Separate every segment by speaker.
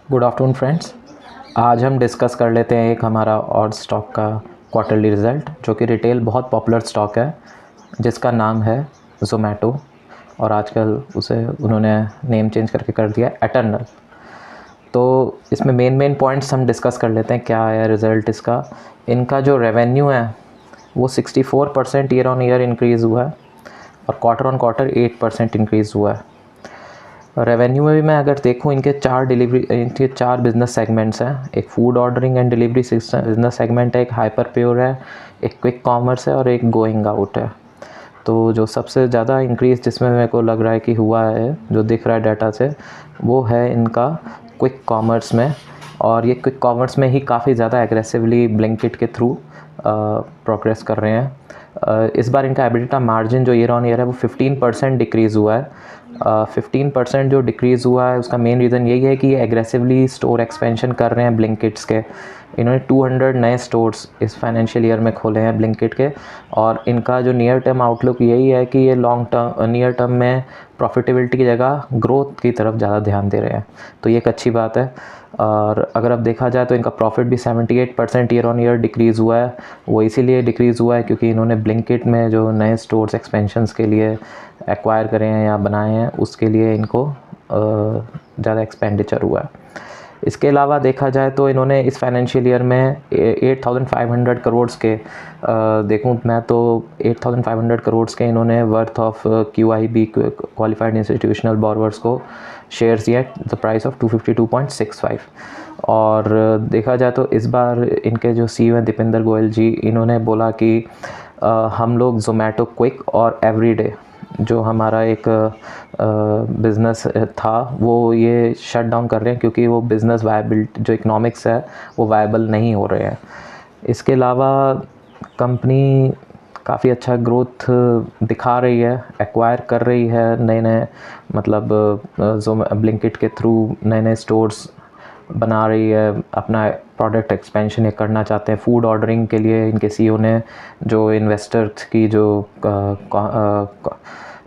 Speaker 1: Good afternoon friends. आज हम discuss कर लेते हैं एक हमारा और स्टॉक का क्वार्टरली रिज़ल्ट, जो कि रिटेल बहुत पॉपुलर स्टॉक है जिसका नाम है ज़ोमैटो, और आजकल उसे उन्होंने नेम चेंज करके कर दिया एटर्नल। तो इसमें मेन पॉइंट्स हम डिस्कस कर लेते हैं। क्या है रिज़ल्ट इसका? इनका जो रेवेन्यू है वो 64% ईयर ऑन ईयर इंक्रीज़ हुआ है और क्वार्टर ऑन क्वार्टर 8% इंक्रीज़ हुआ है। रेवेन्यू में भी मैं अगर देखूँ, इनके चार बिज़नेस सेगमेंट्स हैं। एक food ordering and delivery business segment है, एक हाइपर प्योर है, एक क्विक कॉमर्स है और एक गोइंग आउट है। तो जो सबसे ज़्यादा इंक्रीज़ जिसमें मेरे को लग रहा है कि हुआ है, जो दिख रहा है डाटा से, वो है इनका क्विक कॉमर्स में। और ये क्विक कॉमर्स में ही काफ़ी ज़्यादा एग्रेसिवली ब्लिंकिट के थ्रू प्रोग्रेस कर रहे हैं। इस बार इनका एबिटा मार्जिन जो ईयर ऑन ईयर है वो 15% डिक्रीज़ हुआ है। 15% जो डिक्रीज़ हुआ है उसका मेन रीज़न यही है कि ये एग्रेसिवली स्टोर एक्सपेंशन कर रहे हैं ब्लिंकिट्स के। इन्होंने 200 नए स्टोर्स इस फाइनेंशियल ईयर में खोले हैं ब्लिंकिट के, और इनका जो नियर टर्म आउटलुक यही है कि ये नियर टर्म में प्रॉफिटेबिलिटी की जगह ग्रोथ की तरफ ज़्यादा ध्यान दे रहे हैं। तो ये एक अच्छी बात है। और अगर अब देखा जाए तो इनका प्रॉफिट भी 78% ईयर ऑन ईयर डिक्रीज़ हुआ है। वो इसीलिए डिक्रीज़ हुआ है क्योंकि इन्होंने ब्लिंकिट में जो नए स्टोर्स एक्सपेंशंस के लिए एक्वायर करे हैं या बनाए हैं, उसके लिए इनको ज़्यादा एक्सपेंडिचर हुआ है। इसके अलावा देखा जाए तो इन्होंने इस फाइनेंशियल ईयर में 8500 करोड़ के देखूं मैं तो 8500 करोड़ के इन्होंने worth of QIB qualified institutional borrowers को शेयर्स दिया द प्राइस ऑफ 252.65। और देखा जाए तो इस बार इनके जो CEO हैं दीपेंद्र गोयल जी, इन्होंने बोला कि हम लोग ज़ोमैटो क्विक और एवरीडे जो हमारा एक बिज़नेस था वो ये शट डाउन कर रहे हैं क्योंकि वो बिज़नेस वायबिलिटी जो इकोनॉमिक्स है वो वायबल नहीं हो रहे हैं। इसके अलावा कंपनी काफ़ी अच्छा ग्रोथ दिखा रही है, एक्वायर कर रही है नए मतलब जो ब्लिंकिट के थ्रू नए स्टोर्स बना रही है, अपना प्रोडक्ट एक्सपेंशन ये करना चाहते हैं। फूड ऑर्डरिंग के लिए इनके CEO ने जो इन्वेस्टर्स की जो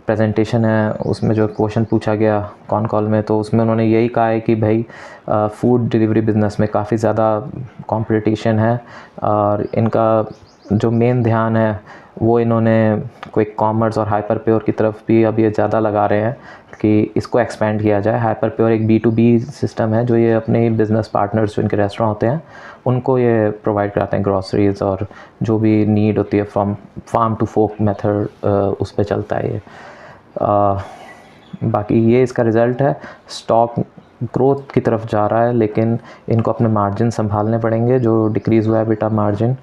Speaker 1: प्रेजेंटेशन है उसमें जो क्वेश्चन पूछा गया कॉन कॉल में, तो उसमें उन्होंने यही कहा है कि भाई फूड डिलीवरी बिज़नेस में काफ़ी ज़्यादा कंपटीशन है और इनका जो मेन ध्यान है वो इन्होंने क्विक कॉमर्स और हाइपर प्योर की तरफ भी अब ये ज़्यादा लगा रहे हैं कि इसको एक्सपेंड किया जाए। हाइपर प्योर एक B2B सिस्टम है जो ये अपने बिज़नेस पार्टनर्स जो इनके रेस्टोरेंट होते हैं उनको ये प्रोवाइड कराते हैं ग्रॉसरीज़ और जो भी नीड होती है from farm to fork method, उस पर चलता है ये। बाकी ये इसका रिज़ल्ट है। स्टॉक ग्रोथ की तरफ जा रहा है लेकिन इनको अपने मार्जिन संभालने पड़ेंगे। जो डिक्रीज़ हुआ है एबिटा मार्जिन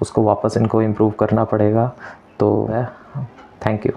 Speaker 1: उसको वापस इनको इम्प्रूव करना पड़ेगा। तो थैंक यू।